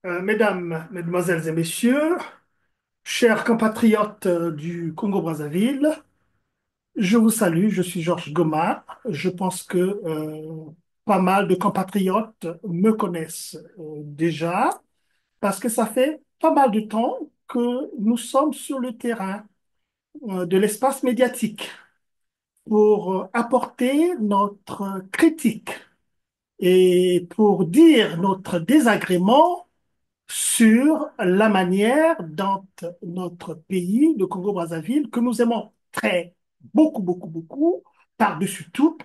Mesdames, Mesdemoiselles et Messieurs, chers compatriotes du Congo-Brazzaville, je vous salue, je suis Georges Goma. Je pense que pas mal de compatriotes me connaissent déjà parce que ça fait pas mal de temps que nous sommes sur le terrain de l'espace médiatique pour apporter notre critique et pour dire notre désagrément sur la manière dont notre pays, le Congo-Brazzaville, que nous aimons très, beaucoup, beaucoup, beaucoup, par-dessus tout,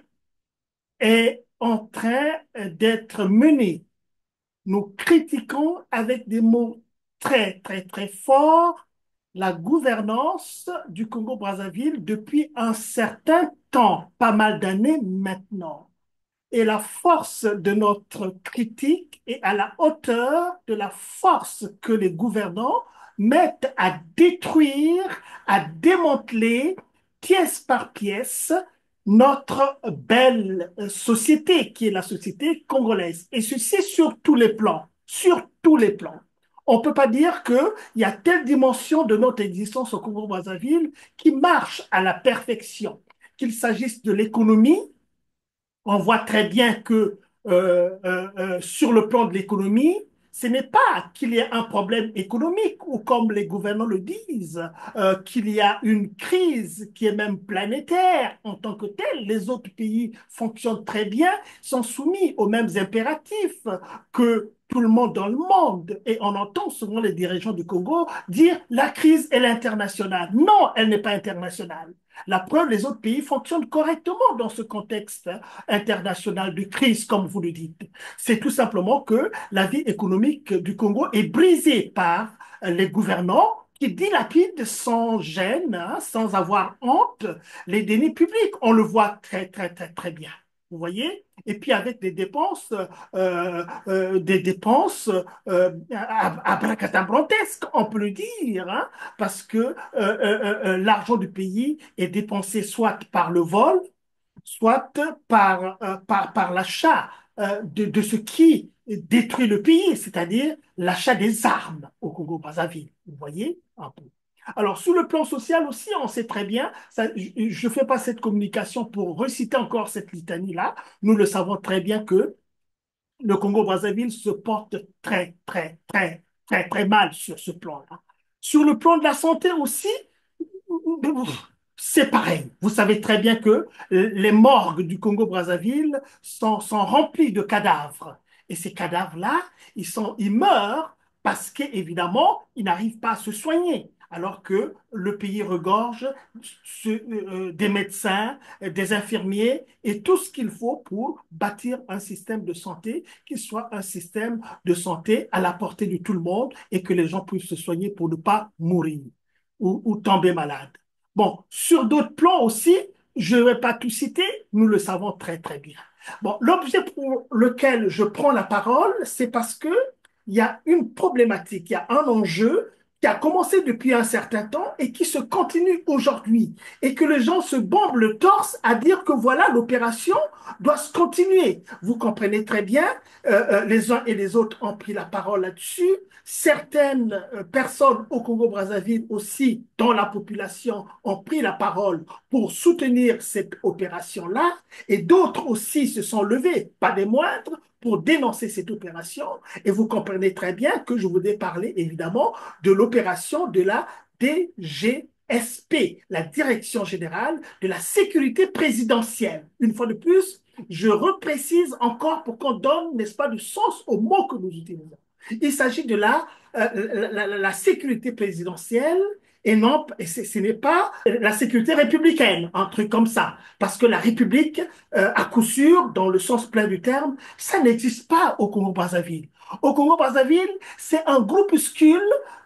est en train d'être mené. Nous critiquons avec des mots très, très, très forts la gouvernance du Congo-Brazzaville depuis un certain temps, pas mal d'années maintenant. Et la force de notre critique est à la hauteur de la force que les gouvernants mettent à détruire, à démanteler, pièce par pièce, notre belle société, qui est la société congolaise. Et ceci sur tous les plans, sur tous les plans. On ne peut pas dire qu'il y a telle dimension de notre existence au Congo-Brazzaville qui marche à la perfection, qu'il s'agisse de l'économie. On voit très bien que sur le plan de l'économie, ce n'est pas qu'il y a un problème économique ou comme les gouvernants le disent, qu'il y a une crise qui est même planétaire en tant que telle. Les autres pays fonctionnent très bien, sont soumis aux mêmes impératifs que tout le monde dans le monde. Et on entend souvent les dirigeants du Congo dire la crise est internationale. Non, elle n'est pas internationale. La preuve, les autres pays fonctionnent correctement dans ce contexte international de crise, comme vous le dites. C'est tout simplement que la vie économique du Congo est brisée par les gouvernants qui dilapident sans gêne, hein, sans avoir honte, les deniers publics. On le voit très, très, très, très bien. Vous voyez? Et puis avec des dépenses abracadabrantesques, on peut le dire, hein, parce que l'argent du pays est dépensé soit par le vol, soit par l'achat de ce qui détruit le pays, c'est-à-dire l'achat des armes au Congo-Brazzaville. Vous voyez un peu. Alors, sur le plan social aussi, on sait très bien, je ne fais pas cette communication pour reciter encore cette litanie-là, nous le savons très bien que le Congo-Brazzaville se porte très, très, très, très, très mal sur ce plan-là. Sur le plan de la santé aussi, c'est pareil. Vous savez très bien que les morgues du Congo-Brazzaville sont remplies de cadavres. Et ces cadavres-là, ils meurent parce qu'évidemment, ils n'arrivent pas à se soigner. Alors que le pays regorge des médecins, des infirmiers et tout ce qu'il faut pour bâtir un système de santé qui soit un système de santé à la portée de tout le monde et que les gens puissent se soigner pour ne pas mourir ou tomber malade. Bon, sur d'autres plans aussi, je ne vais pas tout citer, nous le savons très très bien. Bon, l'objet pour lequel je prends la parole, c'est parce que il y a une problématique, il y a un enjeu qui a commencé depuis un certain temps et qui se continue aujourd'hui. Et que les gens se bombent le torse à dire que voilà, l'opération doit se continuer. Vous comprenez très bien, les uns et les autres ont pris la parole là-dessus. Certaines personnes au Congo-Brazzaville aussi, dans la population, ont pris la parole pour soutenir cette opération-là, et d'autres aussi se sont levés, pas des moindres, pour dénoncer cette opération. Et vous comprenez très bien que je voudrais parler évidemment de l'opération de la DGSP, la Direction générale de la sécurité présidentielle. Une fois de plus, je reprécise encore pour qu'on donne, n'est-ce pas, du sens aux mots que nous utilisons. Il s'agit de la sécurité présidentielle et non, ce n'est pas la sécurité républicaine, un truc comme ça. Parce que la République, à coup sûr, dans le sens plein du terme, ça n'existe pas au Congo-Brazzaville. Au Congo-Brazzaville, c'est un groupuscule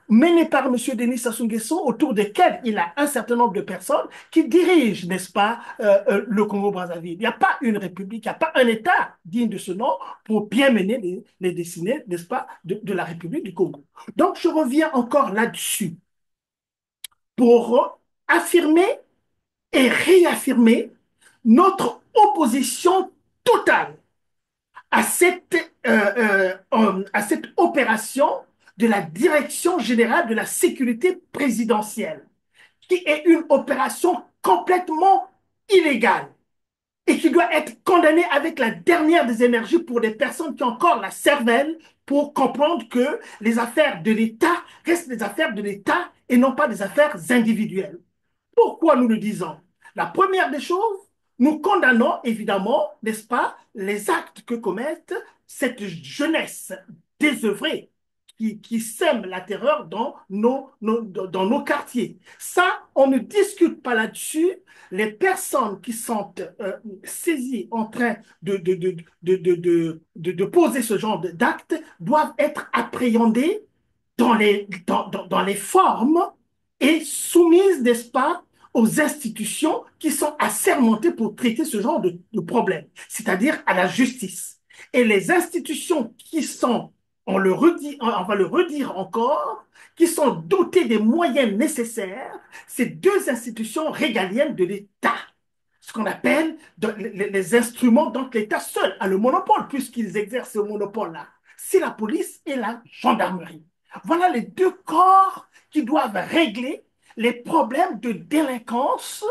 mené par M. Denis Sassou Nguesso, autour desquels il a un certain nombre de personnes qui dirigent, n'est-ce pas, le Congo-Brazzaville. Il n'y a pas une république, il n'y a pas un État digne de ce nom pour bien mener les destinées, n'est-ce pas, de la République du Congo. Donc, je reviens encore là-dessus pour affirmer et réaffirmer notre opposition totale à cette à cette opération de la Direction générale de la sécurité présidentielle, qui est une opération complètement illégale et qui doit être condamnée avec la dernière des énergies pour des personnes qui ont encore la cervelle pour comprendre que les affaires de l'État restent des affaires de l'État et non pas des affaires individuelles. Pourquoi nous le disons? La première des choses, nous condamnons évidemment, n'est-ce pas, les actes que commettent cette jeunesse désœuvrée qui sème la terreur dans nos quartiers. Ça, on ne discute pas là-dessus. Les personnes qui sont saisies en train de poser ce genre d'actes doivent être appréhendées dans les formes et soumises, n'est-ce pas, aux institutions qui sont assermentées pour traiter ce genre de problème, c'est-à-dire à la justice. Et les institutions qui sont, on va le redire encore, qui sont dotées des moyens nécessaires, ces deux institutions régaliennes de l'État, ce qu'on appelle les instruments dont l'État seul a le monopole, puisqu'ils exercent ce monopole-là. C'est la police et la gendarmerie. Voilà les deux corps qui doivent régler les problèmes de délinquance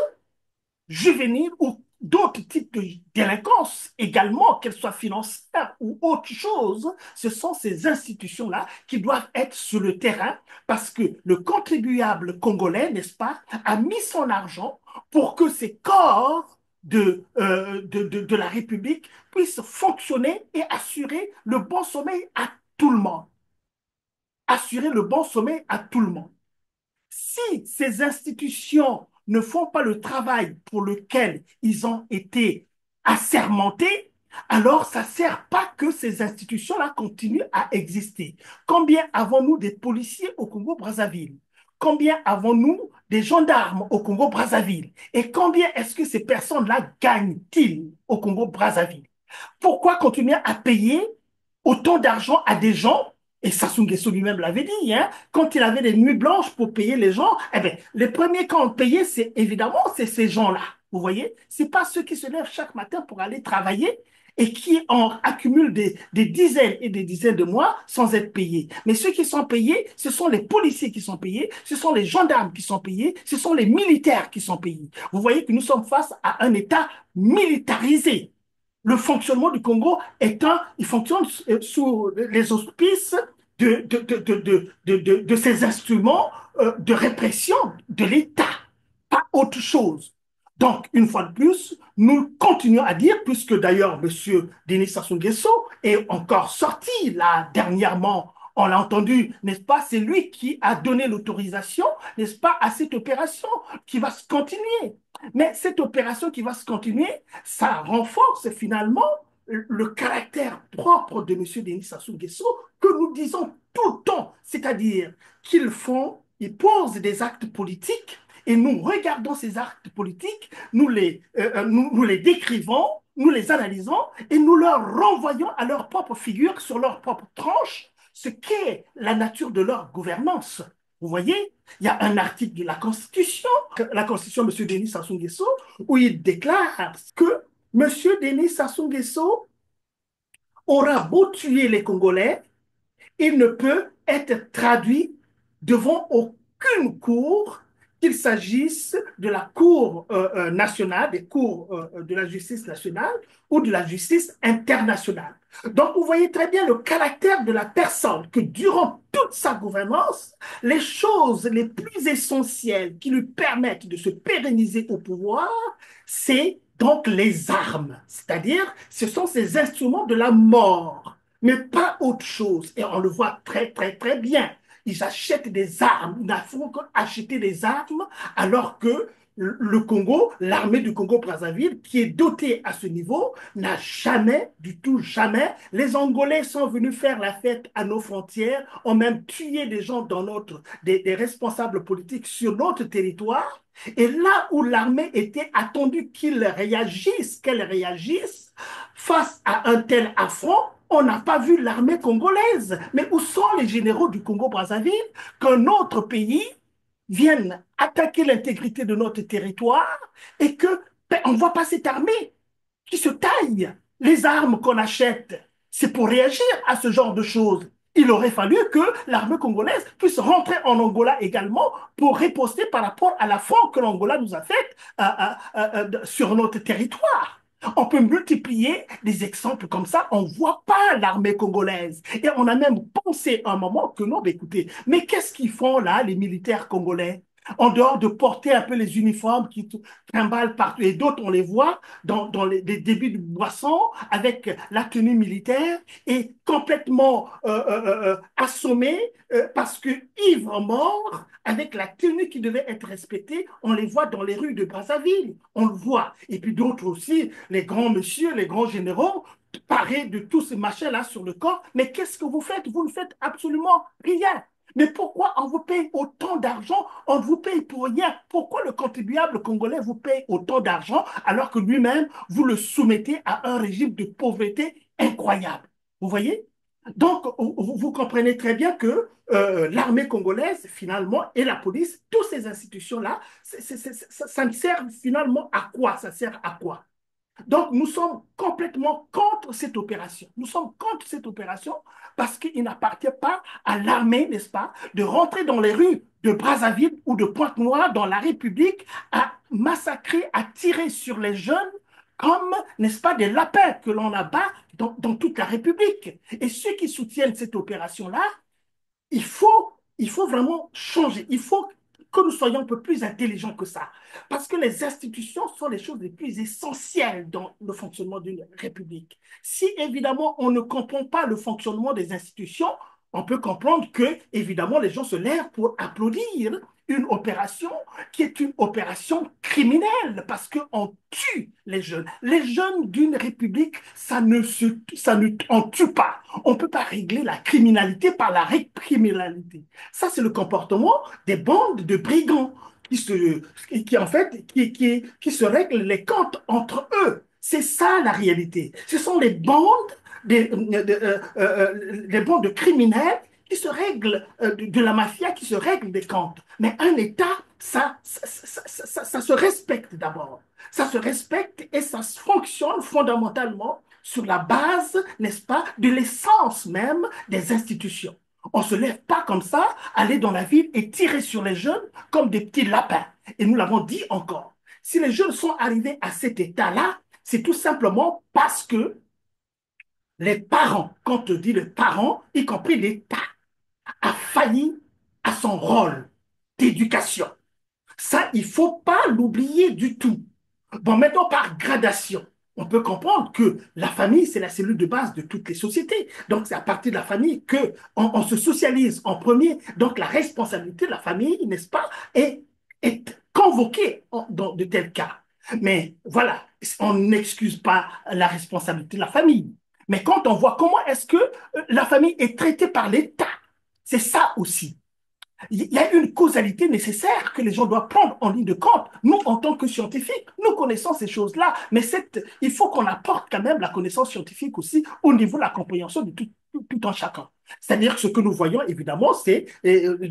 juvénile ou d'autres types de délinquance également, qu'elles soient financières ou autre chose. Ce sont ces institutions-là qui doivent être sur le terrain parce que le contribuable congolais, n'est-ce pas, a mis son argent pour que ces corps de la République puissent fonctionner et assurer le bon sommeil à tout le monde. Assurer le bon sommeil à tout le monde. Si ces institutions ne font pas le travail pour lequel ils ont été assermentés, alors ça ne sert pas que ces institutions-là continuent à exister. Combien avons-nous des policiers au Congo-Brazzaville? Combien avons-nous des gendarmes au Congo-Brazzaville? Et combien est-ce que ces personnes-là gagnent-ils au Congo-Brazzaville? Pourquoi continuer à payer autant d'argent à des gens? Et Sassou Nguesso lui-même l'avait dit, hein, quand il avait des nuits blanches pour payer les gens, eh bien, les premiers qu'on payait, c'est évidemment, c'est ces gens-là. Vous voyez? C'est pas ceux qui se lèvent chaque matin pour aller travailler et qui en accumulent des dizaines et des dizaines de mois sans être payés. Mais ceux qui sont payés, ce sont les policiers qui sont payés, ce sont les gendarmes qui sont payés, ce sont les militaires qui sont payés. Vous voyez que nous sommes face à un État militarisé. Le fonctionnement du Congo étant, il fonctionne sous les auspices de ces instruments de répression de l'État, pas autre chose. Donc, une fois de plus, nous continuons à dire, puisque d'ailleurs M. Denis Sassou Nguesso est encore sorti là dernièrement, on l'a entendu, n'est-ce pas, c'est lui qui a donné l'autorisation, n'est-ce pas, à cette opération qui va se continuer. Mais cette opération qui va se continuer, ça renforce finalement le caractère propre de M. Denis Sassou Nguesso que nous disons tout le temps, c'est-à-dire ils posent des actes politiques et nous regardons ces actes politiques, nous les décrivons, nous les analysons et nous leur renvoyons à leur propre figure, sur leur propre tranche, ce qu'est la nature de leur gouvernance. Vous voyez, il y a un article de la Constitution de M. Denis Sassou Nguesso, où il déclare que M. Denis Sassou Nguesso aura beau tuer les Congolais, il ne peut être traduit devant aucune cour, qu'il s'agisse de la Cour nationale, des cours de la justice nationale ou de la justice internationale. Donc, vous voyez très bien le caractère de la personne que durant toute sa gouvernance, les choses les plus essentielles qui lui permettent de se pérenniser au pouvoir, c'est donc les armes, c'est-à-dire ce sont ces instruments de la mort, mais pas autre chose. Et on le voit très, très, très bien. Ils achètent des armes, ils n'ont qu'acheter des armes, alors que le Congo, l'armée du Congo-Brazzaville, qui est dotée à ce niveau, n'a jamais, du tout jamais, les Angolais sont venus faire la fête à nos frontières, ont même tué des gens des responsables politiques sur notre territoire. Et là où l'armée était attendue qu'elle réagisse face à un tel affront, on n'a pas vu l'armée congolaise. Mais où sont les généraux du Congo-Brazzaville qu'un autre pays vienne attaquer l'intégrité de notre territoire et que on ne voit pas cette armée qui se taille les armes qu'on achète? C'est pour réagir à ce genre de choses. Il aurait fallu que l'armée congolaise puisse rentrer en Angola également pour riposter par rapport à l'affront que l'Angola nous a fait sur notre territoire. On peut multiplier des exemples comme ça. On ne voit pas l'armée congolaise. Et on a même pensé à un moment que non, écoutez, mais qu'est-ce qu'ils font là, les militaires congolais? En dehors de porter un peu les uniformes qui trimballent partout, et d'autres, on les voit dans les débits de boissons avec la tenue militaire et complètement assommés parce que ivres morts, avec la tenue qui devait être respectée, on les voit dans les rues de Brazzaville, on le voit. Et puis d'autres aussi, les grands messieurs, les grands généraux, parés de tous ces machins-là sur le corps. Mais qu'est-ce que vous faites? Vous ne faites absolument rien. Mais pourquoi on vous paye autant d'argent? On vous paye pour rien. Pourquoi le contribuable congolais vous paye autant d'argent alors que lui-même, vous le soumettez à un régime de pauvreté incroyable? Vous voyez? Donc, vous comprenez très bien que l'armée congolaise, finalement, et la police, toutes ces institutions-là, ça ne sert finalement à quoi? Ça sert à quoi? Donc, nous sommes complètement contre cette opération. Nous sommes contre cette opération parce qu'il n'appartient pas à l'armée, n'est-ce pas, de rentrer dans les rues de Brazzaville ou de Pointe-Noire dans la République à massacrer, à tirer sur les jeunes comme, n'est-ce pas, des lapins que l'on abat dans toute la République. Et ceux qui soutiennent cette opération-là, il faut vraiment changer. Il faut que nous soyons un peu plus intelligents que ça. Parce que les institutions sont les choses les plus essentielles dans le fonctionnement d'une république. Si évidemment on ne comprend pas le fonctionnement des institutions, on peut comprendre que évidemment les gens se lèvent pour applaudir une opération qui est une opération criminelle parce qu'on tue les jeunes. Les jeunes d'une république, ça ne on tue pas. On ne peut pas régler la criminalité par la criminalité. Ça, c'est le comportement des bandes de brigands en fait, qui se règlent les comptes entre eux. C'est ça la réalité. Ce sont les bandes des bandes de criminels qui se règlent, de la mafia qui se règlent des comptes. Mais un État, ça se respecte d'abord. Ça se respecte et ça fonctionne fondamentalement sur la base, n'est-ce pas, de l'essence même des institutions. On ne se lève pas comme ça, aller dans la ville et tirer sur les jeunes comme des petits lapins. Et nous l'avons dit encore. Si les jeunes sont arrivés à cet état-là, c'est tout simplement parce que les parents, quand on dit les parents, y compris l'État, a failli à son rôle d'éducation. Ça, il ne faut pas l'oublier du tout. Bon, maintenant, par gradation, on peut comprendre que la famille, c'est la cellule de base de toutes les sociétés. Donc, c'est à partir de la famille que on se socialise en premier. Donc, la responsabilité de la famille, n'est-ce pas, est convoquée dans de tels cas. Mais voilà, on n'excuse pas la responsabilité de la famille. Mais quand on voit comment est-ce que la famille est traitée par l'État, c'est ça aussi. Il y a une causalité nécessaire que les gens doivent prendre en ligne de compte. Nous, en tant que scientifiques, nous connaissons ces choses-là, mais il faut qu'on apporte quand même la connaissance scientifique aussi au niveau de la compréhension de tout un chacun. C'est-à-dire que ce que nous voyons, évidemment, c'est...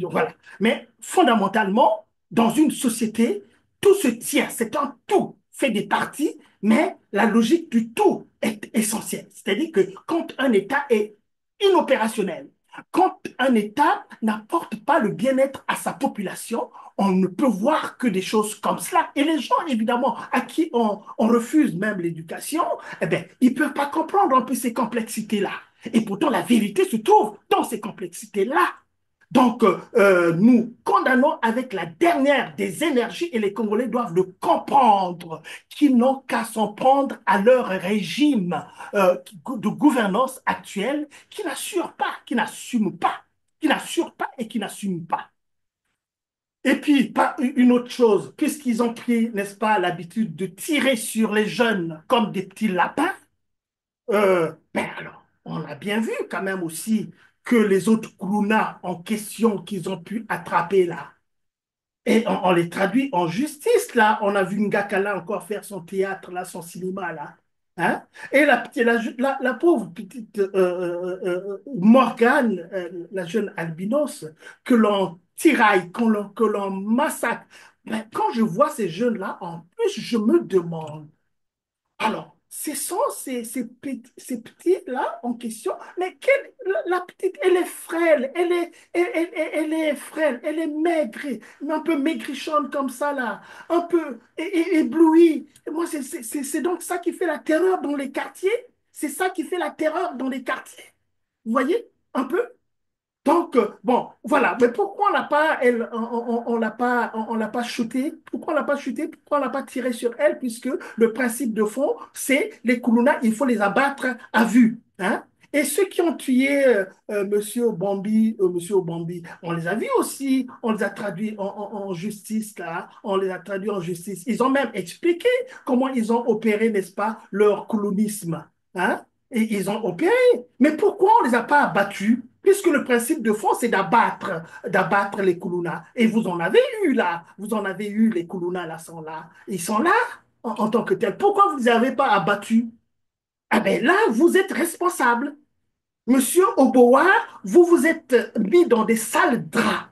voilà. Mais fondamentalement, dans une société, tout se tient, c'est un tout, fait des parties, mais la logique du tout est essentielle. C'est-à-dire que quand un État est inopérationnel, quand un État n'apporte pas le bien-être à sa population, on ne peut voir que des choses comme cela. Et les gens, évidemment, à qui on refuse même l'éducation, eh bien, ils ne peuvent pas comprendre un peu ces complexités-là. Et pourtant, la vérité se trouve dans ces complexités-là. Donc, nous condamnons avec la dernière des énergies et les Congolais doivent le comprendre, qu'ils n'ont qu'à s'en prendre à leur régime de gouvernance actuelle qui n'assure pas, qui n'assume pas, qui n'assure pas et qui n'assume pas. Et puis, pas une autre chose, puisqu'ils ont pris, n'est-ce pas, l'habitude de tirer sur les jeunes comme des petits lapins, ben alors, on a bien vu quand même aussi que les autres Koulouna en question qu'ils ont pu attraper là, et on les traduit en justice là. On a vu Ngakala encore faire son théâtre là, son cinéma là. Hein? Et la pauvre petite Morgane, la jeune albinos, que l'on tiraille, que l'on massacre. Ben, quand je vois ces jeunes-là, en plus, je me demande, alors, ce sont ces petits-là en question. Mais la petite, elle est frêle, elle est frêle, elle est maigre, un peu maigrichonne comme ça, là, un peu éblouie. Et moi, c'est donc ça qui fait la terreur dans les quartiers. C'est ça qui fait la terreur dans les quartiers. Vous voyez, un peu? Donc, bon, voilà. Mais pourquoi on l'a pas, elle, on l'a pas shooté? Pourquoi on l'a pas shooté? Pourquoi on l'a pas tiré sur elle? Puisque le principe de fond, c'est les Koulouna, il faut les abattre à vue. Hein? Et ceux qui ont tué Monsieur Obambi, on les a vus aussi, on les a traduits en justice, là, on les a traduits en justice. Ils ont même expliqué comment ils ont opéré, n'est-ce pas, leur colonisme. Hein? Et ils ont opéré. Mais pourquoi on ne les a pas abattus? Puisque le principe de fond, c'est d'abattre les Koulouna. Et vous en avez eu là. Vous en avez eu, les Koulouna là sont là. Ils sont là en tant que tels. Pourquoi vous ne les avez pas abattus? Ah ben là, vous êtes responsable. Monsieur Oboa, vous vous êtes mis dans des sales draps.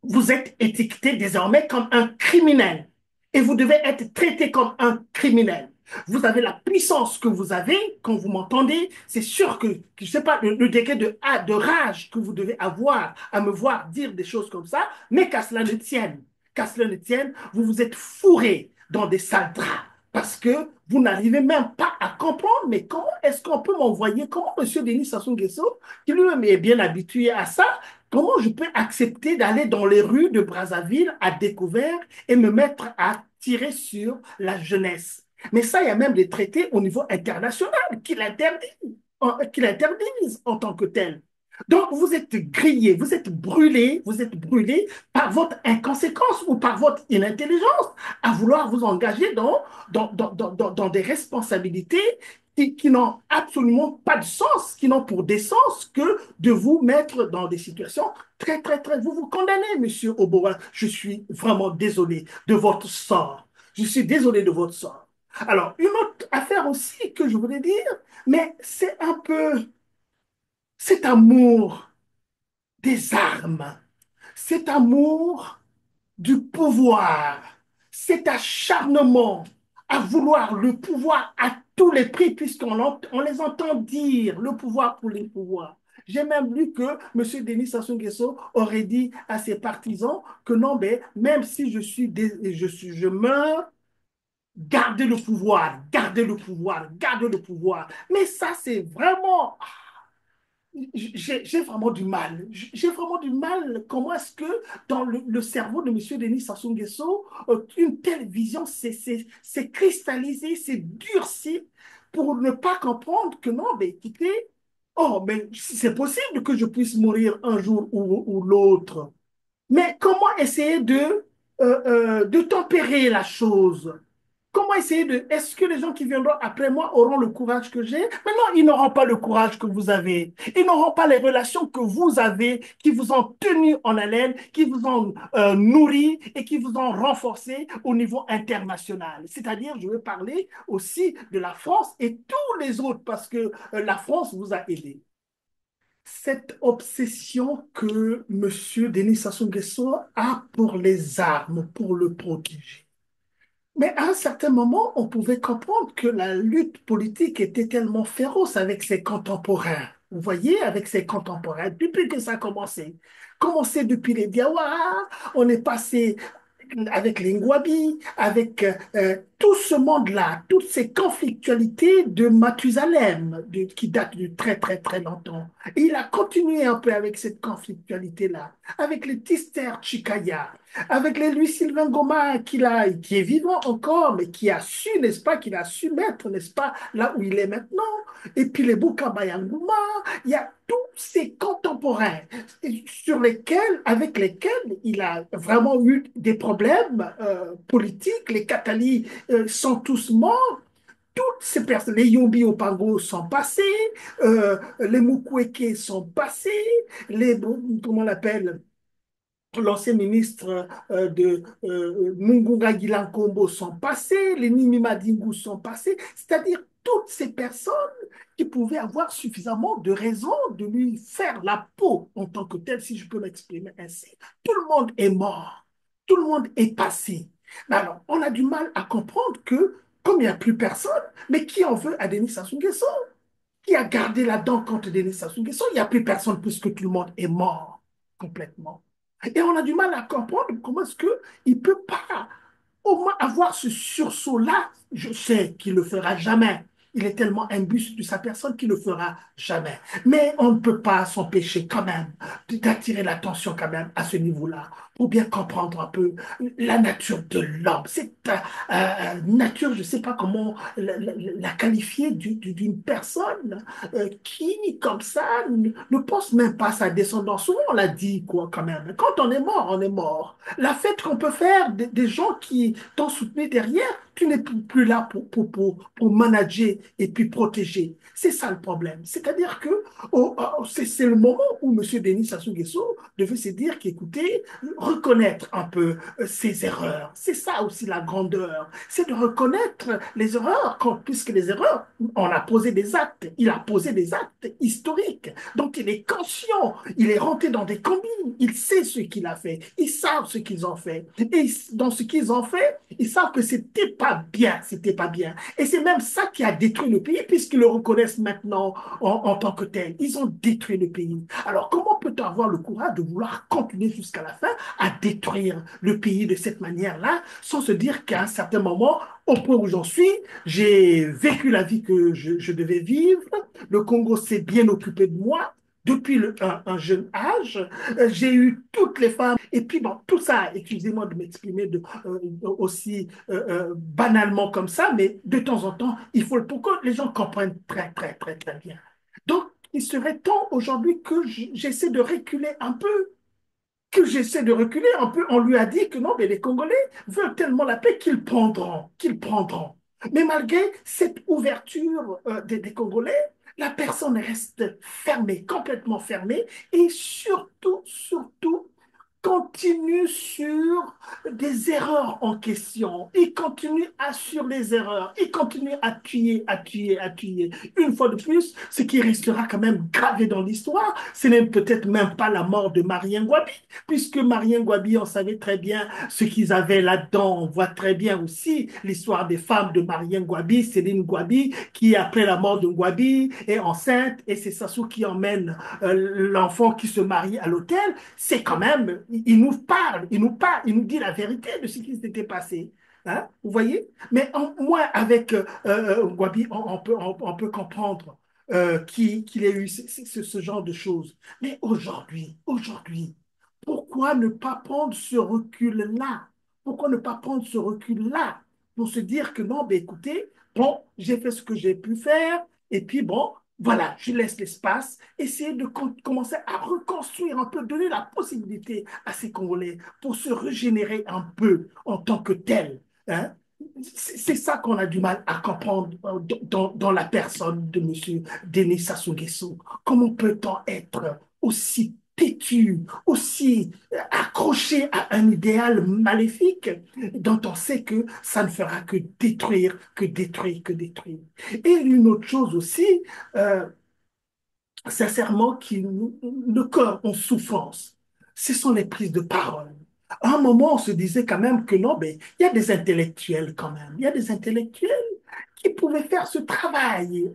Vous êtes étiqueté désormais comme un criminel et vous devez être traité comme un criminel. Vous avez la puissance que vous avez quand vous m'entendez. C'est sûr que, je ne sais pas, le degré de rage que vous devez avoir à me voir dire des choses comme ça, mais qu'à cela ne tienne, vous vous êtes fourré dans des sales draps parce que vous n'arrivez même pas à comprendre, mais comment est-ce qu'on peut m'envoyer, comment M. Denis Sassou Nguesso, qui lui-même est bien habitué à ça, comment je peux accepter d'aller dans les rues de Brazzaville à découvert et me mettre à tirer sur la jeunesse? Mais ça, il y a même des traités au niveau international qui l'interdisent en tant que tel. Donc, vous êtes grillé, vous êtes brûlé par votre inconséquence ou par votre inintelligence à vouloir vous engager dans des responsabilités qui n'ont absolument pas de sens, qui n'ont pour décence que de vous mettre dans des situations très, très, très... Vous vous condamnez, monsieur Oboa. Je suis vraiment désolé de votre sort. Je suis désolé de votre sort. Alors, une autre affaire aussi que je voulais dire, mais c'est un peu cet amour des armes, cet amour du pouvoir, cet acharnement à vouloir le pouvoir à tous les prix, on les entend dire le pouvoir pour les pouvoirs. J'ai même lu que M. Denis Sassou Nguesso aurait dit à ses partisans que non, mais même si je meurs, gardez le pouvoir, gardez le pouvoir. Mais ça, c'est vraiment j'ai vraiment du mal. J'ai vraiment du mal. Comment est-ce que dans le cerveau de M. Denis Sassou Nguesso, une telle vision s'est cristallisée, s'est durcie pour ne pas comprendre que non, mais écoutez, oh, mais si c'est possible que je puisse mourir un jour ou l'autre. Mais comment essayer de tempérer la chose? Comment essayer de... Est-ce que les gens qui viendront après moi auront le courage que j'ai? Maintenant, ils n'auront pas le courage que vous avez. Ils n'auront pas les relations que vous avez, qui vous ont tenu en haleine, qui vous ont nourri et qui vous ont renforcé au niveau international. C'est-à-dire, je veux parler aussi de la France et tous les autres, parce que la France vous a aidé. Cette obsession que M. Denis Sassou Nguesso a pour les armes, pour le protéger. Mais à un certain moment, on pouvait comprendre que la lutte politique était tellement féroce avec ses contemporains. Vous voyez, avec ses contemporains, depuis que ça a commencé. Commencé depuis les Diawara, on est passé avec les Ngwabi, avec tout ce monde-là, toutes ces conflictualités de Mathusalem, qui datent de très, très, très longtemps. Et il a continué un peu avec cette conflictualité-là, avec les Tister Chikaya, avec les Louis-Sylvain Goma, qui est vivant encore, mais qui a su, n'est-ce pas, qu'il a su mettre, n'est-ce pas, là où il est maintenant. Et puis les Boukabayanguma, il y a tous ces contemporains avec lesquels il a vraiment eu des problèmes politiques. Les Katalis sont tous morts. Toutes ces personnes, les Yombi Opango sont passés, les Mukwege sont passés, comment on l'appelle, l'ancien ministre de Mungunga Gilan Kombo sont passés, les Nimi Madingu sont passés, c'est-à-dire toutes ces personnes qui pouvaient avoir suffisamment de raisons de lui faire la peau en tant que tel, si je peux m'exprimer ainsi. Tout le monde est mort, tout le monde est passé. Mais alors, on a du mal à comprendre que Comme il n'y a plus personne, mais qui en veut à Denis Sassou Nguesso? Qui a gardé la dent contre Denis Sassou Nguesso? Il n'y a plus personne puisque tout le monde est mort complètement. Et on a du mal à comprendre comment est-ce qu'il ne peut pas au moins avoir ce sursaut-là. Je sais qu'il ne le fera jamais. Il est tellement imbu de sa personne qu'il ne le fera jamais. Mais on ne peut pas s'empêcher quand même d'attirer l'attention quand même à ce niveau-là pour bien comprendre un peu la nature de l'homme. Cette nature, je ne sais pas comment la qualifier d'une personne qui, comme ça, ne pense même pas à sa descendance. Souvent, on l'a dit, quoi, quand même. Quand on est mort, on est mort. La fête qu'on peut faire des gens qui t'ont soutenu derrière, tu n'es plus là pour manager et puis protéger. C'est ça le problème. C'est-à-dire que c'est le moment où M. Denis Sassou Nguesso devait se dire qu'écoutez, reconnaître un peu ses erreurs. C'est ça aussi la grandeur. C'est de reconnaître les erreurs, puisque les erreurs, on a posé des actes. Il a posé des actes historiques. Donc il est conscient. Il est rentré dans des combines. Il sait ce qu'il a fait. Ils savent ce qu'ils ont fait. Et dans ce qu'ils ont fait, ils savent que c'était pas bien. C'était pas bien. Et c'est même ça qui a détruit le pays, puisqu'ils le reconnaissent maintenant en tant que tel. Ils ont détruit le pays. Alors, comment peut-on avoir le courage de vouloir continuer jusqu'à la fin à détruire le pays de cette manière-là, sans se dire qu'à un certain moment, au point où j'en suis, j'ai vécu la vie que je devais vivre, le Congo s'est bien occupé de moi, depuis un jeune âge, j'ai eu toutes les femmes. Et puis, bon, tout ça, excusez-moi de m'exprimer aussi banalement comme ça, mais de temps en temps, il faut pour que les gens comprennent très, très, très, très bien. Donc, il serait temps aujourd'hui que j'essaie de reculer un peu, que j'essaie de reculer un peu. On lui a dit que non, mais les Congolais veulent tellement la paix qu'ils prendront, qu'ils prendront. Mais malgré cette ouverture des Congolais, la personne reste fermée, complètement fermée, et surtout, surtout, continue sur des erreurs en question. Il continue sur les erreurs. Il continue à tuer, à tuer, à tuer. Une fois de plus, ce qui restera quand même gravé dans l'histoire, ce n'est peut-être même pas la mort de Marien Ngouabi, puisque Marien Ngouabi, on savait très bien ce qu'ils avaient là-dedans. On voit très bien aussi l'histoire des femmes de Marien Ngouabi, Céline Ngouabi, qui après la mort de Ngouabi est enceinte, et c'est Sassou qui emmène l'enfant qui se marie à l'hôtel. C'est quand même, il nous parle, il nous dit la vérité de ce qui s'était passé. Hein, vous voyez? Mais moi, avec Ngouabi, on peut comprendre qu'il ait eu ce genre de choses. Mais aujourd'hui, pourquoi ne pas prendre ce recul-là? Pourquoi ne pas prendre ce recul-là pour se dire que non, ben écoutez, bon, j'ai fait ce que j'ai pu faire, et puis bon, voilà, je laisse l'espace, essayer de commencer à reconstruire un peu, donner la possibilité à ces Congolais pour se régénérer un peu en tant que tels. Hein. C'est ça qu'on a du mal à comprendre dans la personne de M. Denis Sassou Nguesso. Comment peut-on être aussi têtu, aussi accroché à un idéal maléfique dont on sait que ça ne fera que détruire, que détruire, que détruire. Et une autre chose aussi, euh, sincèrement, le corps en souffrance, ce sont les prises de parole. À un moment, on se disait quand même que non, mais il y a des intellectuels quand même. Il y a des intellectuels qui pouvaient faire ce travail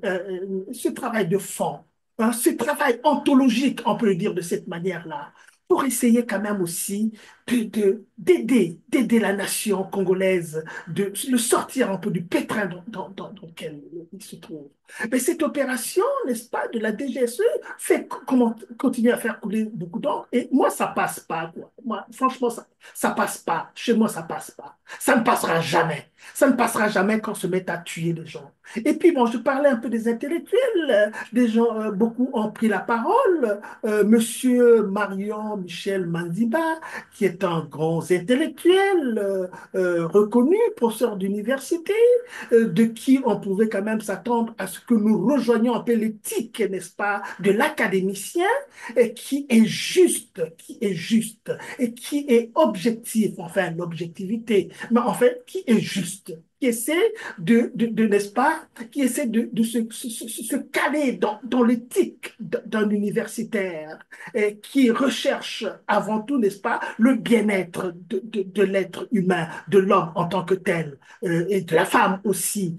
de fond, hein, ce travail ontologique, on peut le dire de cette manière-là, pour essayer quand même aussi d'aider la nation congolaise, de le sortir un peu du pétrin dans lequel il se trouve. Mais cette opération, n'est-ce pas, de la DGSE fait comment continuer à faire couler beaucoup d'encre. Et moi, ça passe pas, quoi. Moi, franchement, ça passe pas. Chez moi, ça passe pas. Ça ne passera jamais. Ça ne passera jamais quand on se met à tuer des gens. Et puis, bon, je parlais un peu des intellectuels. Des gens, beaucoup ont pris la parole. Monsieur Marion Michel Mandiba, qui est un grand intellectuel, reconnu, professeur d'université, de qui on pouvait quand même s'attendre à ce que nous rejoignions un peu l'éthique, n'est-ce pas, de l'académicien, et qui est juste, et qui est objectif, enfin l'objectivité, mais en fait, qui est juste. qui essaie n'est-ce pas, qui essaie de se caler dans l'éthique d'un universitaire, et qui recherche avant tout, n'est-ce pas, le bien-être de l'être humain, de l'homme en tant que tel, et de la femme aussi.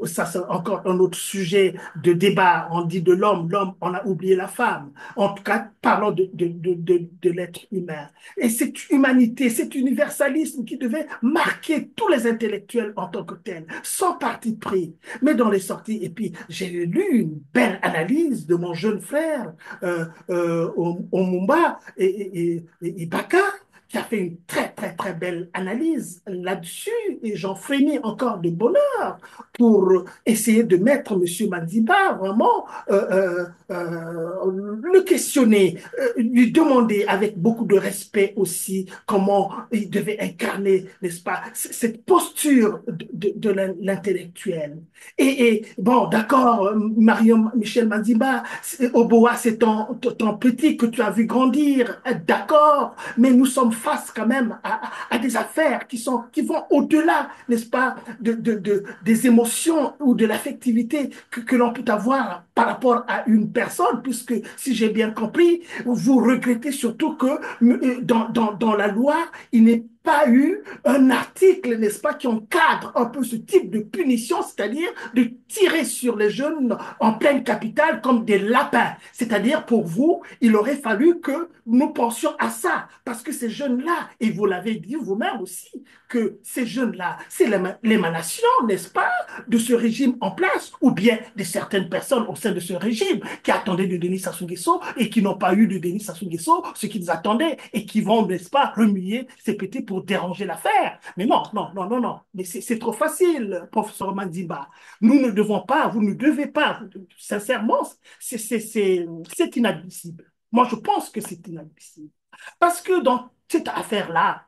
Ça, c'est encore un autre sujet de débat. On dit de l'homme, on a oublié la femme. En tout cas, parlons de l'être humain. Et cette humanité, cet universalisme qui devait marquer tous les intellectuels en tant que tels, sans parti pris, mais dans les sorties. Et puis, j'ai lu une belle analyse de mon jeune frère, Omumba et Baka, qui a fait une très, très, très belle analyse là-dessus. Et j'en frémis encore de bonheur pour essayer de mettre M. Madiba vraiment le questionner, lui demander avec beaucoup de respect aussi comment il devait incarner, n'est-ce pas, cette posture de l'intellectuel. Bon, d'accord, Michel Madiba, Oboa, c'est ton petit que tu as vu grandir, d'accord, mais nous sommes face quand même à des affaires qui vont au-delà, n'est-ce pas, des émotions ou de l'affectivité que l'on peut avoir par rapport à une personne, puisque si j'ai bien compris, vous regrettez surtout que dans la loi, il n'est pas eu un article, n'est-ce pas, qui encadre un peu ce type de punition, c'est-à-dire de tirer sur les jeunes en pleine capitale comme des lapins. C'est-à-dire, pour vous, il aurait fallu que nous pensions à ça, parce que ces jeunes-là, et vous l'avez dit vous-même aussi, que ces jeunes-là, c'est l'émanation, n'est-ce pas, de ce régime en place, ou bien de certaines personnes au sein de ce régime qui attendaient de Denis Sassou Nguesso et qui n'ont pas eu de Denis Sassou Nguesso ce qu'ils attendaient et qui vont, n'est-ce pas, remuer ces petits pour déranger l'affaire. Mais non, non, non, non, non. Mais c'est trop facile, professeur Mandiba. Nous ne devons pas, vous ne devez pas, sincèrement, c'est inadmissible. Moi, je pense que c'est inadmissible. Parce que dans cette affaire-là,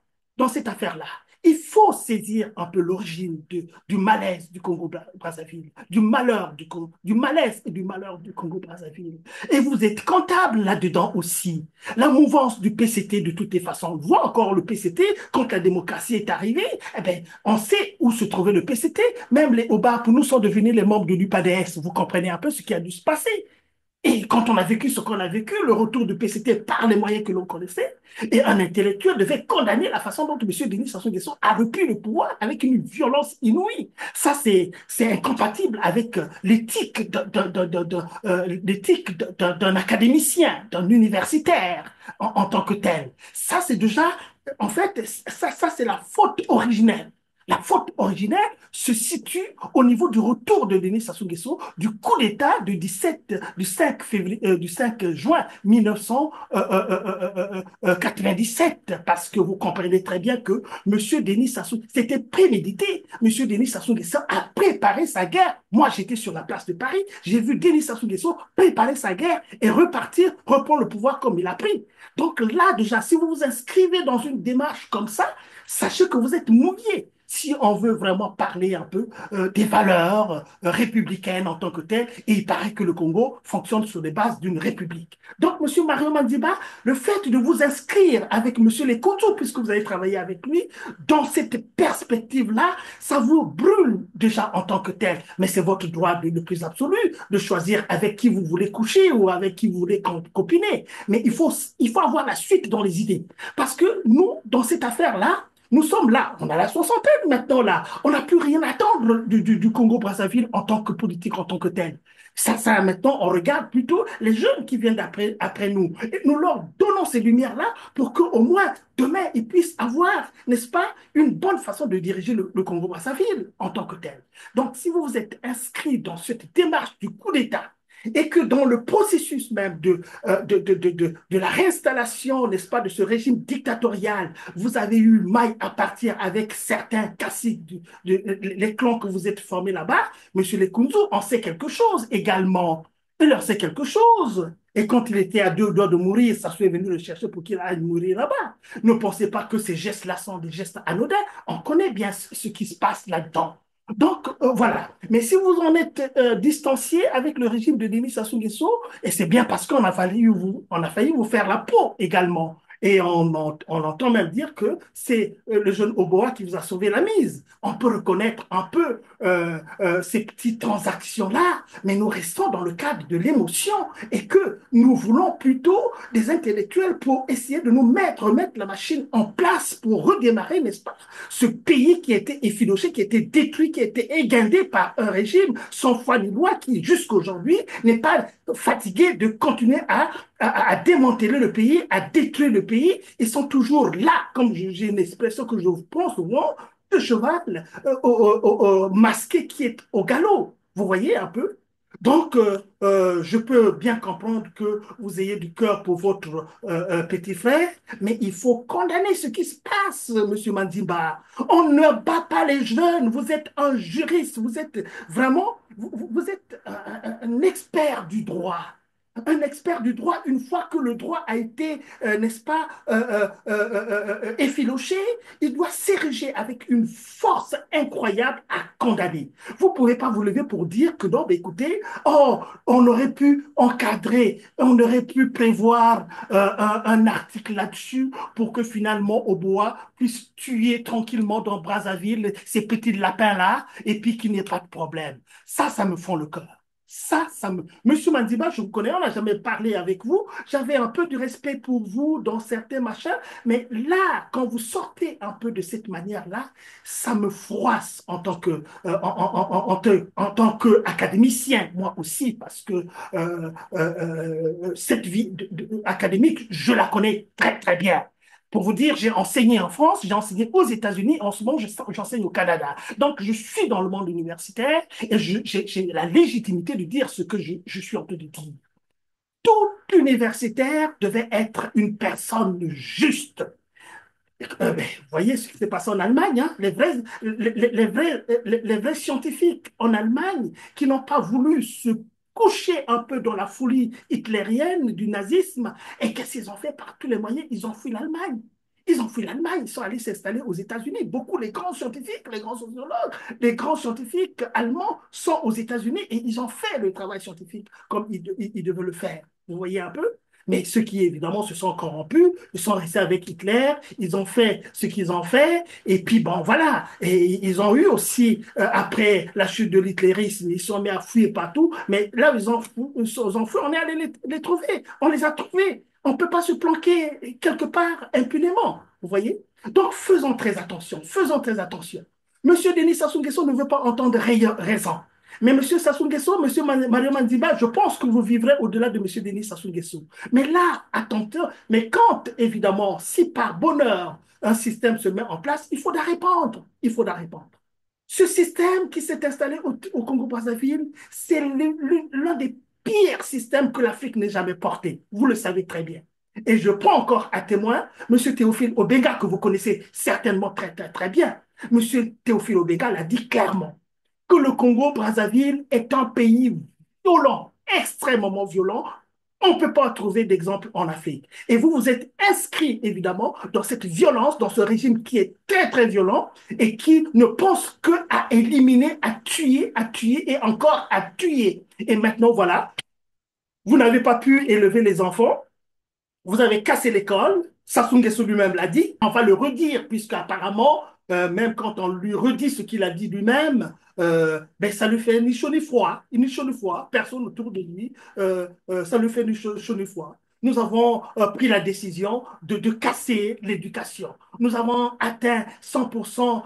il faut saisir un peu l'origine du malaise du Congo-Brazzaville, du malheur du Congo, du malaise et du malheur du Congo-Brazzaville. Et vous êtes comptable là-dedans aussi. La mouvance du PCT, de toutes les façons, on voit encore le PCT, quand la démocratie est arrivée, eh bien, on sait où se trouvait le PCT. Même les Oba, pour nous, sont devenus les membres de l'UPADS. Vous comprenez un peu ce qui a dû se passer. Et quand on a vécu ce qu'on a vécu, le retour du PCT par les moyens que l'on connaissait, et un intellectuel devait condamner la façon dont M. Denis Sassou Nguesso a repris le pouvoir avec une violence inouïe. Ça, c'est incompatible avec l'éthique d'un académicien, d'un universitaire en tant que tel. Ça, c'est déjà, en fait, ça c'est la faute originelle. La faute originelle se situe au niveau du retour de Denis Sassou Nguesso, du coup d'État du 5 février, du 5 juin 1997, parce que vous comprenez très bien que M. Denis Sassou, c'était prémédité. M. Denis Sassou Nguesso a préparé sa guerre. Moi, j'étais sur la place de Paris, j'ai vu Denis Sassou Nguesso préparer sa guerre et repartir, reprendre le pouvoir comme il a pris. Donc là, déjà, si vous vous inscrivez dans une démarche comme ça, sachez que vous êtes mouillé. Si on veut vraiment parler un peu des valeurs républicaines en tant que telles, et il paraît que le Congo fonctionne sur les bases d'une république. Donc, Monsieur Mario Mandiba, le fait de vous inscrire avec Monsieur Lekoto, puisque vous avez travaillé avec lui, dans cette perspective-là, ça vous brûle déjà en tant que tel. Mais c'est votre droit le plus absolu de choisir avec qui vous voulez coucher ou avec qui vous voulez copiner. Mais il faut avoir la suite dans les idées. Parce que nous, dans cette affaire-là, nous sommes là, on a la soixantaine maintenant là. On n'a plus rien à attendre du Congo-Brazzaville en tant que politique, en tant que tel. Ça, maintenant, on regarde plutôt les jeunes qui viennent après nous. Et nous leur donnons ces lumières-là pour qu'au moins demain, ils puissent avoir, n'est-ce pas, une bonne façon de diriger le Congo-Brazzaville en tant que tel. Donc, si vous vous êtes inscrit dans cette démarche du coup d'État, et que dans le processus même de la réinstallation, n'est-ce pas, de ce régime dictatorial, vous avez eu maille à partir avec certains caciques, les clans que vous êtes formés là-bas, Monsieur Lekunzu en sait quelque chose également. Il en sait quelque chose. Et quand il était à deux doigts de mourir, ça est venu le chercher pour qu'il aille mourir là-bas. Ne pensez pas que ces gestes-là sont des gestes anodins. On connaît bien ce qui se passe là-dedans. Donc, voilà. Mais si vous en êtes distancié avec le régime de Denis Sassou Nguesso, et c'est bien parce on a failli vous faire la peau également. Et on entend même dire que c'est le jeune Oboa qui vous a sauvé la mise. On peut reconnaître un peu ces petites transactions-là, mais nous restons dans le cadre de l'émotion et que nous voulons plutôt des intellectuels pour essayer de nous remettre la machine en place pour redémarrer, n'est-ce pas, ce pays qui a été effiloché, qui a été détruit, qui a été égardé par un régime sans foi ni loi qui, jusqu'aujourd'hui, n'est pas fatigué de continuer à démanteler le pays, à détruire le pays. Ils sont toujours là, comme j'ai une expression que je prends souvent, le cheval masqué qui est au galop. Vous voyez un peu? Donc, je peux bien comprendre que vous ayez du cœur pour votre petit frère, mais il faut condamner ce qui se passe, Monsieur Mandimba. On ne bat pas les jeunes. Vous êtes un juriste, vous êtes vraiment, vous êtes un expert du droit. Un expert du droit, une fois que le droit a été, n'est-ce pas, effiloché, il doit s'ériger avec une force incroyable à condamner. Vous ne pouvez pas vous lever pour dire que non, mais écoutez, oh, on aurait pu encadrer, on aurait pu prévoir un article là-dessus pour que finalement Oboa puisse tuer tranquillement dans Brazzaville ces petits lapins-là et puis qu'il n'y ait pas de problème. Ça me fend le cœur. Ça me... Monsieur Mandiba, je vous connais, on n'a jamais parlé avec vous. J'avais un peu de respect pour vous dans certains machins, mais là, quand vous sortez un peu de cette manière-là, ça me froisse en tant que, en tant qu'académicien, moi aussi, parce que cette vie académique, je la connais très, très bien. Pour vous dire, j'ai enseigné en France, j'ai enseigné aux États-Unis, en ce moment, j'enseigne au Canada. Donc, je suis dans le monde universitaire et j'ai la légitimité de dire ce que je suis en train de dire. Tout universitaire devait être une personne juste. Ben, vous voyez ce qui s'est passé en Allemagne, hein? Les vrais scientifiques en Allemagne qui n'ont pas voulu se coucher un peu dans la folie hitlérienne du nazisme. Et qu'est-ce qu'ils ont fait par tous les moyens? Ils ont fui l'Allemagne. Ils ont fui l'Allemagne, ils sont allés s'installer aux États-Unis. Beaucoup, les grands scientifiques, les grands sociologues, les grands scientifiques allemands sont aux États-Unis et ils ont fait le travail scientifique comme ils devaient le faire. Vous voyez un peu? Mais ceux qui, évidemment, se sont corrompus, ils sont restés avec Hitler, ils ont fait ce qu'ils ont fait, et puis, bon, voilà. Et ils ont eu aussi, après la chute de l'hitlérisme, ils sont mis à fuir partout, mais là où ils ont fui, on est allé les trouver, on les a trouvés. On ne peut pas se planquer quelque part impunément, vous voyez? Donc, faisons très attention, faisons très attention. Monsieur Denis Sassou Nguesso ne veut pas entendre raison. Mais Monsieur Sassou Nguesso, Monsieur Mario Mandiba, je pense que vous vivrez au-delà de Monsieur Denis Sassou Nguesso. Mais là, attention, mais quand, évidemment, si par bonheur, un système se met en place, il faut la répandre. Il faut la répandre. Ce système qui s'est installé au Congo-Brazzaville, c'est l'un des pires systèmes que l'Afrique n'ait jamais porté. Vous le savez très bien. Et je prends encore à témoin Monsieur Théophile Obenga, que vous connaissez certainement très, très, très bien. Monsieur Théophile Obenga l'a dit clairement que le Congo-Brazzaville est un pays violent, extrêmement violent. On ne peut pas trouver d'exemple en Afrique. Et vous, vous êtes inscrit, évidemment, dans cette violence, dans ce régime qui est très, très violent et qui ne pense qu'à éliminer, à tuer et encore à tuer. Et maintenant, voilà, vous n'avez pas pu élever les enfants, vous avez cassé l'école, Sassou Nguesso lui-même l'a dit, on va le redire, puisque apparemment, même quand on lui redit ce qu'il a dit lui-même, ben, ça lui fait ni chaud ni chaud ni froid, personne autour de lui, ça lui fait ni chaud ni froid. Nous avons pris la décision de casser l'éducation. Nous avons atteint 100%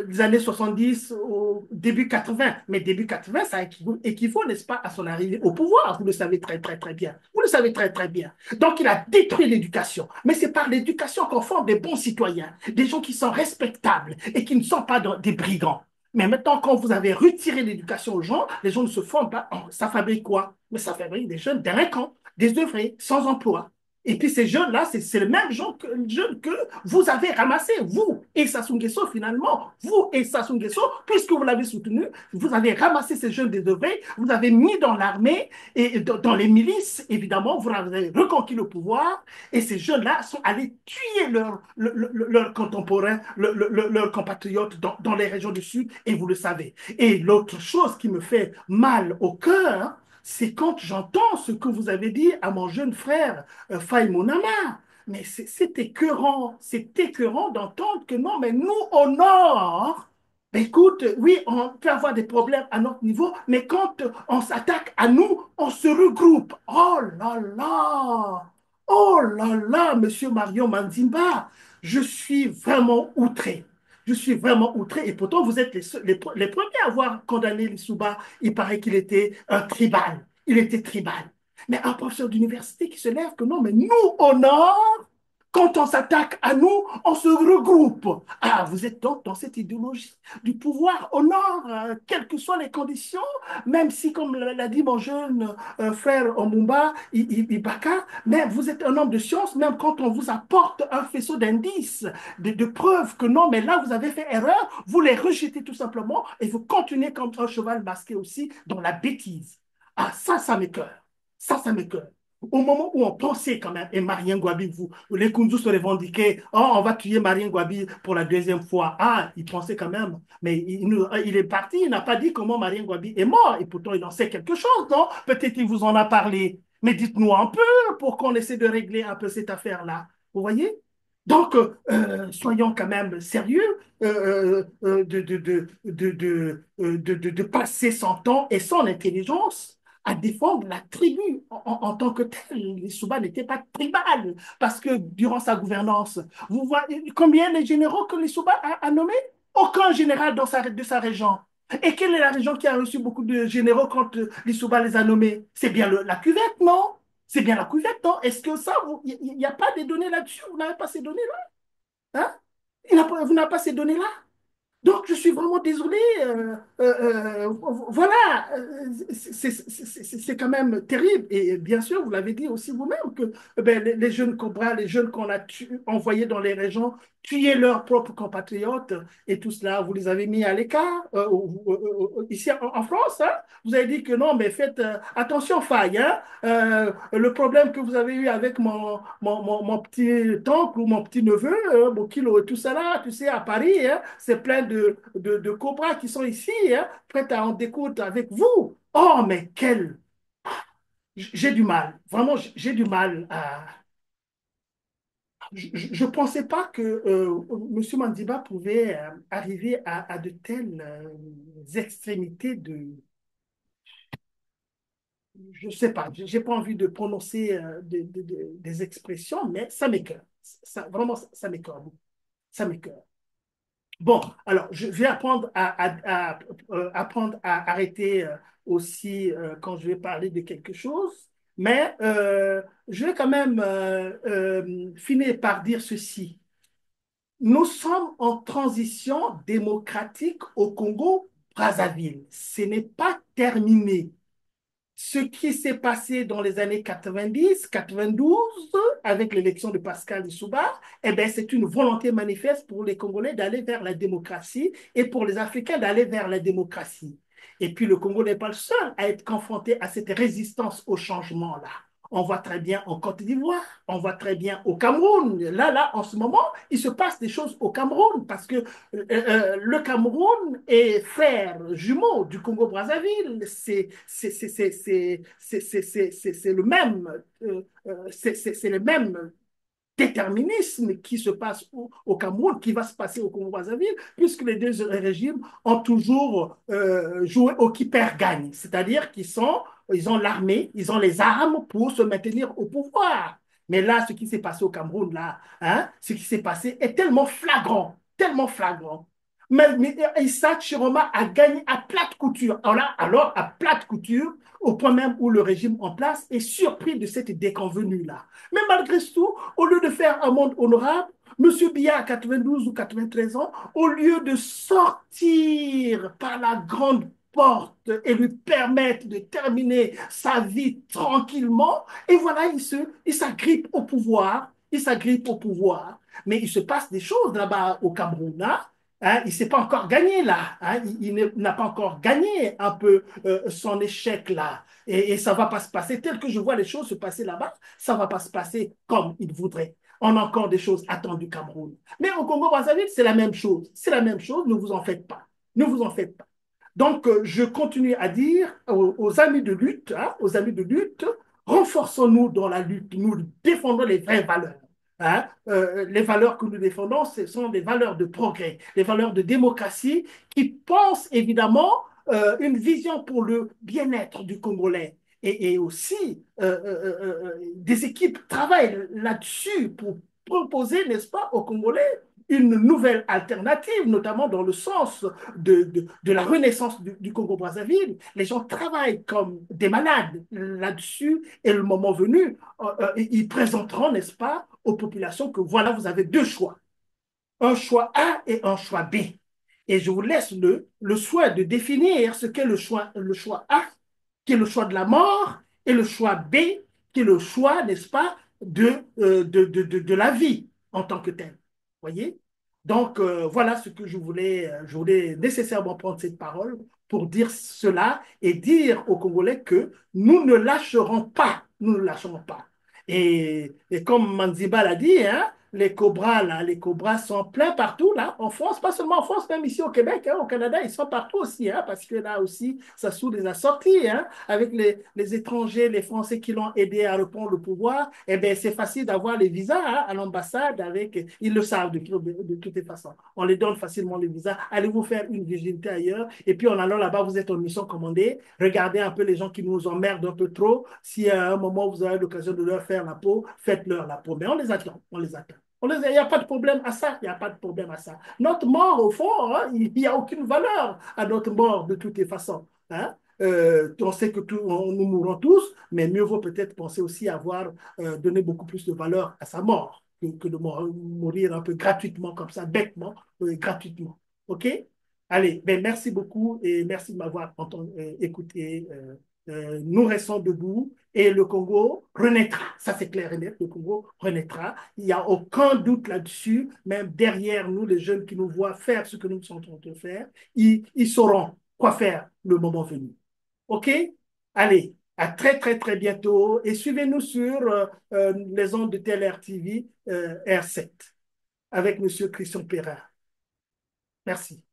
des années 70 au début 80. Mais début 80, ça équivaut, n'est-ce pas, à son arrivée au pouvoir. Vous le savez très, très, très bien. Vous le savez très, très bien. Donc, il a détruit l'éducation. Mais c'est par l'éducation qu'on forme des bons citoyens, des gens qui sont respectables et qui ne sont pas des brigands. Mais maintenant, quand vous avez retiré l'éducation aux gens, les gens ne se forment pas. Ça fabrique quoi? Mais ça fabrique des jeunes délinquants, désœuvrés, sans emploi. Et puis ces jeunes-là, c'est le même jeunes que vous avez ramassés, vous et Sassou Nguesso finalement, vous et Sassou Nguesso, puisque vous l'avez soutenu, vous avez ramassé ces jeunes désœuvrés, vous avez mis dans l'armée et dans les milices, évidemment, vous avez reconquis le pouvoir, et ces jeunes-là sont allés tuer leurs contemporains, leurs compatriotes dans les régions du Sud, et vous le savez. Et l'autre chose qui me fait mal au cœur, c'est quand j'entends ce que vous avez dit à mon jeune frère Faye Monama. c'est écœurant d'entendre que non, mais nous, au nord, ben écoute, oui, on peut avoir des problèmes à notre niveau, mais quand on s'attaque à nous, on se regroupe. Oh là là, monsieur Marion Mandimba, je suis vraiment outré. Je suis vraiment outré. Et pourtant, vous êtes les premiers à avoir condamné Lissouba. Il paraît qu'il était un tribal. Il était tribal. Mais un professeur d'université qui se lève que non, mais nous, au nord, quand on s'attaque à nous, on se regroupe. Ah, vous êtes donc dans cette idéologie du pouvoir au nord, quelles que soient les conditions, même si, comme l'a dit mon jeune frère Omumba Ibaka, mais vous êtes un homme de science, même quand on vous apporte un faisceau d'indices, de preuves que non, mais là, vous avez fait erreur, vous les rejetez tout simplement et vous continuez comme un cheval masqué aussi dans la bêtise. Ah, ça m'écoeure. Ça m'écoeure. Au moment où on pensait quand même, et Marien Gwabi, les Kundus se revendiquaient, oh, on va tuer Marien Gwabi pour la deuxième fois. Ah, il pensait quand même, mais il est parti, il n'a pas dit comment Marien Gwabi est mort, et pourtant il en sait quelque chose, non? Peut-être qu'il vous en a parlé, mais dites-nous un peu pour qu'on essaie de régler un peu cette affaire-là. Vous voyez? Donc, soyons quand même sérieux de passer son temps et son intelligence à défendre la tribu en tant que telle. Les Souba n'étaient pas tribales parce que durant sa gouvernance, vous voyez combien les généraux que les Souba a nommés? Aucun général de sa région. Et quelle est la région qui a reçu beaucoup de généraux quand les Souba les a nommés? C'est bien la cuvette, non? C'est bien la cuvette, non? Est-ce que ça, il n'y a pas de données là-dessus? Vous n'avez pas ces données-là? Hein? Vous n'avez pas ces données-là? Donc, je suis vraiment désolé. Voilà, c'est quand même terrible. Et bien sûr, vous l'avez dit aussi vous-même que ben, les jeunes Cobras, les jeunes qu'on a envoyés dans les régions, tuer leurs propres compatriotes et tout cela, vous les avez mis à l'écart. Ici en France, hein, vous avez dit que non, mais faites attention, faille. Hein. Le problème que vous avez eu avec mon petit oncle ou mon petit neveu, Bokilo et tout ça là, tu sais, à Paris, hein, c'est plein de cobras qui sont ici, hein, prêts à en découdre avec vous. Oh, mais quel... J'ai du mal, vraiment, j'ai du mal à... Je ne pensais pas que M. Mandiba pouvait arriver à de telles extrémités de... Je ne sais pas, j'ai pas envie de prononcer des expressions, mais ça m'écoeure. Vraiment, ça m'écoeure beaucoup. Ça m'écoeure. Bon, alors, je vais apprendre à arrêter aussi quand je vais parler de quelque chose, mais je vais quand même finir par dire ceci. Nous sommes en transition démocratique au Congo-Brazzaville. Ce n'est pas terminé. Ce qui s'est passé dans les années 90, 92, avec l'élection de Pascal Lissouba, eh ben, c'est une volonté manifeste pour les Congolais d'aller vers la démocratie et pour les Africains d'aller vers la démocratie. Et puis le Congo n'est pas le seul à être confronté à cette résistance au changement-là. On voit très bien en Côte d'Ivoire, on voit très bien au Cameroun. Là, en ce moment, il se passe des choses au Cameroun parce que le Cameroun est frère jumeau du Congo-Brazzaville. C'est le même, c'est le même déterminisme qui se passe au Cameroun, qui va se passer au Congo-Brazzaville, puisque les deux régimes ont toujours joué au qui perd gagne, c'est-à-dire ils ont l'armée, ils ont les armes pour se maintenir au pouvoir. Mais là, ce qui s'est passé au Cameroun, là, hein, ce qui s'est passé est tellement flagrant, tellement flagrant. Mais Issa Chiroma a gagné à plate couture. Alors, à plate couture, au point même où le régime en place est surpris de cette déconvenue-là. Mais malgré tout, au lieu de faire un monde honorable, M. Biya, à 92 ou 93 ans, au lieu de sortir par la grande porte et lui permettre de terminer sa vie tranquillement, et voilà, il s'agrippe au pouvoir, il s'agrippe au pouvoir. Mais il se passe des choses là-bas au Cameroun, hein. Hein, il ne s'est pas encore gagné là. Hein, il n'a pas encore gagné un peu son échec là. Et ça ne va pas se passer tel que je vois les choses se passer là-bas. Ça ne va pas se passer comme il voudrait. On a encore des choses attendues du Cameroun. Mais au Congo-Brazzaville, c'est la même chose. C'est la même chose. Ne vous en faites pas. Ne vous en faites pas. Donc, je continue à dire aux amis de lutte, hein, aux amis de lutte, renforçons-nous dans la lutte. Nous défendons les vraies valeurs. Hein. Les valeurs que nous défendons, ce sont des valeurs de progrès, des valeurs de démocratie qui pensent évidemment une vision pour le bien-être du Congolais. Et aussi, des équipes travaillent là-dessus pour proposer, n'est-ce pas, aux Congolais une nouvelle alternative, notamment dans le sens de la renaissance du Congo-Brazzaville. Les gens travaillent comme des malades là-dessus et le moment venu, ils présenteront, n'est-ce pas, aux populations que voilà, vous avez deux choix, un choix A et un choix B. Et je vous laisse le choix de définir ce qu'est le choix A, qui est le choix de la mort, et le choix B, qui est le choix, n'est-ce pas, de la vie en tant que tel. Voyez? Donc, voilà ce que je voulais nécessairement prendre cette parole pour dire cela et dire aux Congolais que nous ne lâcherons pas, nous ne lâcherons pas. Et comme Manziba l'a dit, hein, les cobras, là, les cobras sont pleins partout, là, en France, pas seulement en France, même ici au Québec, hein, au Canada, ils sont partout aussi, hein, parce que là aussi, ça soude les assortis, hein, avec les étrangers, les Français qui l'ont aidé à reprendre le pouvoir, eh bien, c'est facile d'avoir les visas hein, à l'ambassade, avec, ils le savent de toutes les façons. On les donne facilement les visas. Allez vous faire une virginité ailleurs, et puis en allant là-bas, vous êtes en mission commandée. Regardez un peu les gens qui nous emmerdent un peu trop. Si à un moment vous avez l'occasion de leur faire la peau, faites-leur la peau. Mais on les attend, on les attend. Il n'y a pas de problème à ça, il n'y a pas de problème à ça. Notre mort, au fond, hein, il n'y a aucune valeur à notre mort de toutes les façons. Hein. On sait que nous mourrons tous, mais mieux vaut peut-être penser aussi à avoir donné beaucoup plus de valeur à sa mort que de mourir un peu gratuitement comme ça, bêtement, gratuitement. OK? Allez, ben merci beaucoup et merci de m'avoir écouté. Nous restons debout et le Congo renaîtra. Ça, c'est clair et net. Le Congo renaîtra. Il n'y a aucun doute là-dessus. Même derrière nous, les jeunes qui nous voient faire ce que nous sommes en train de faire, ils sauront quoi faire le moment venu. OK? Allez, à très, très, très bientôt. Et suivez-nous sur les ondes de TLR TV R7 avec M. Christian Perrin. Merci.